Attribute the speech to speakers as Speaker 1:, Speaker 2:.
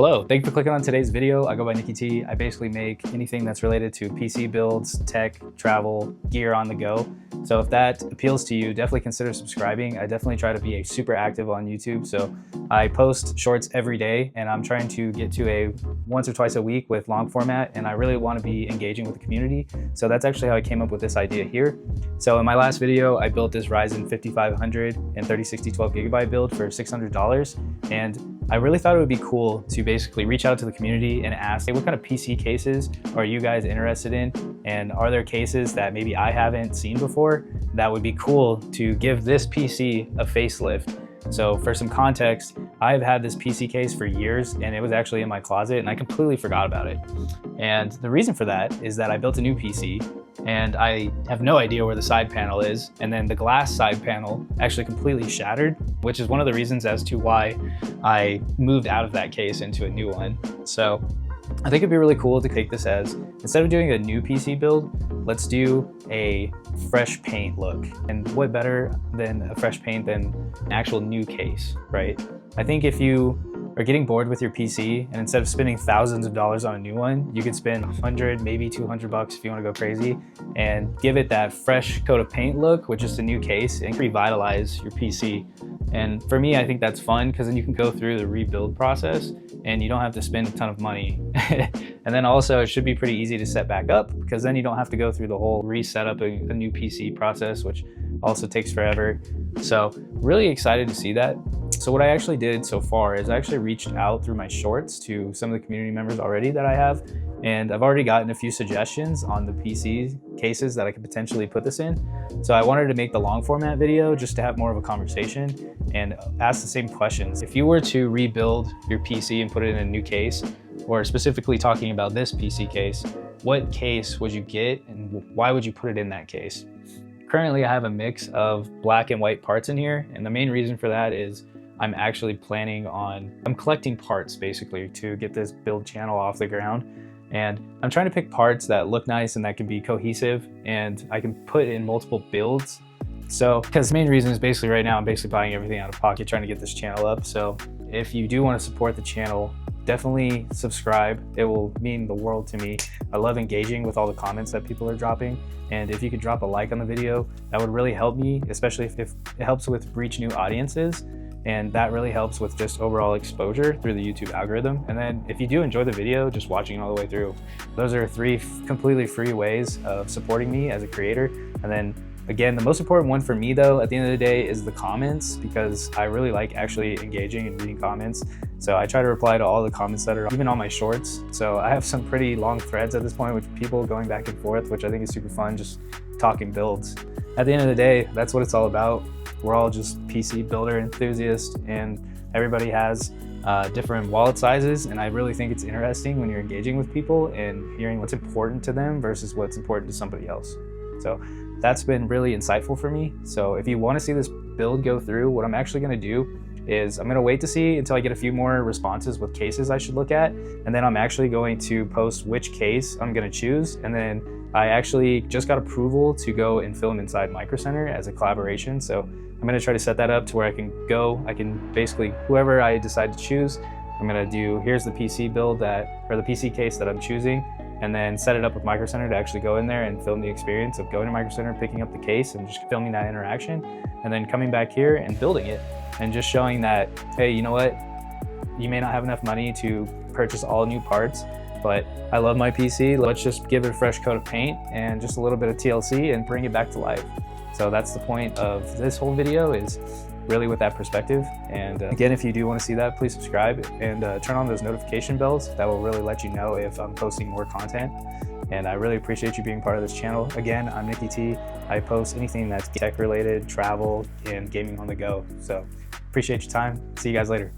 Speaker 1: Hello, thank you for clicking on today's video. I go by Nicky T. I basically make anything that's related to PC builds, tech, travel, gear on the go. So if that appeals to you, definitely consider subscribing. I definitely try to be super active on YouTube. So I post shorts every day and I'm trying to get to a once or twice a week with long format, and I really want to be engaging with the community. So that's actually how I came up with this idea here. So in my last video, I built this Ryzen 5500 and 3060 12GB build for $600. And I really thought it would be cool to basically reach out to the community and ask, hey, what kind of PC cases are you guys interested in? And are there cases that maybe I haven't seen before that would be cool to give this PC a facelift? So for some context, I've had this PC case for years and it was actually in my closet and I completely forgot about it. And the reason for that is that I built a new PC and I have no idea where the side panel is. And then the glass side panel actually completely shattered, which is one of the reasons as to why I moved out of that case into a new one. So I think it'd be really cool to take this as, instead of doing a new PC build, let's do a fresh paint look. And what better than a fresh paint than an actual new case, right? I think if you are getting bored with your PC and instead of spending thousands of dollars on a new one, you could spend 100, maybe 200 bucks if you want to go crazy and give it that fresh coat of paint look with just a new case and revitalize your PC. And for me, I think that's fun because then you can go through the rebuild process and you don't have to spend a ton of money. And then also it should be pretty easy to set back up because then you don't have to go through the whole reset up a new PC process, which also takes forever. So really excited to see that. So what I actually did so far is I actually reached out through my shorts to some of the community members already that I have, and I've already gotten a few suggestions on the PC cases that I could potentially put this in. So I wanted to make the long format video just to have more of a conversation and ask the same questions. If you were to rebuild your PC and put it in a new case, or specifically talking about this PC case, what case would you get and why would you put it in that case? Currently, I have a mix of black and white parts in here, and the main reason for that is I'm actually I'm collecting parts basically to get this build channel off the ground. And I'm trying to pick parts that look nice and that can be cohesive and I can put in multiple builds. So, because the main reason is basically right now I'm basically buying everything out of pocket trying to get this channel up. So if you do want to support the channel, definitely subscribe. It will mean the world to me. I love engaging with all the comments that people are dropping. And if you could drop a like on the video, that would really help me, especially if it helps with reach new audiences. And that really helps with just overall exposure through the YouTube algorithm. And then if you do enjoy the video, just watching it all the way through, those are 3 completely free ways of supporting me as a creator. And then again, the most important one for me though, at the end of the day, is the comments, because I really like actually engaging and reading comments. So I try to reply to all the comments that are even on my shorts. So I have some pretty long threads at this point with people going back and forth, which I think is super fun, just talking builds. At the end of the day, that's what it's all about. We're all just PC builder enthusiasts and everybody has different wallet sizes. And I really think it's interesting when you're engaging with people and hearing what's important to them versus what's important to somebody else. So that's been really insightful for me. So if you want to see this build go through, what I'm actually going to do is I'm going to wait to see until I get a few more responses with cases I should look at. And then I'm actually going to post which case I'm going to choose. And then I actually just got approval to go and film inside Micro Center as a collaboration. So I'm going to try to set that up to where I can basically, whoever I decide to choose, I'm going to do, here's the PC build or the PC case that I'm choosing, and then set it up with Micro Center to actually go in there and film the experience of going to Micro Center, picking up the case and just filming that interaction, and then coming back here and building it and just showing that, hey, you know what? You may not have enough money to purchase all new parts, but I love my PC. Let's just give it a fresh coat of paint and just a little bit of TLC and bring it back to life. So that's the point of this whole video, is really with that perspective. And again, if you do want to see that, please subscribe and turn on those notification bells. That will really let you know if I'm posting more content. And I really appreciate you being part of this channel. Again, I'm Nicky T. I post anything that's tech related, travel, and gaming on the go. So appreciate your time. See you guys later.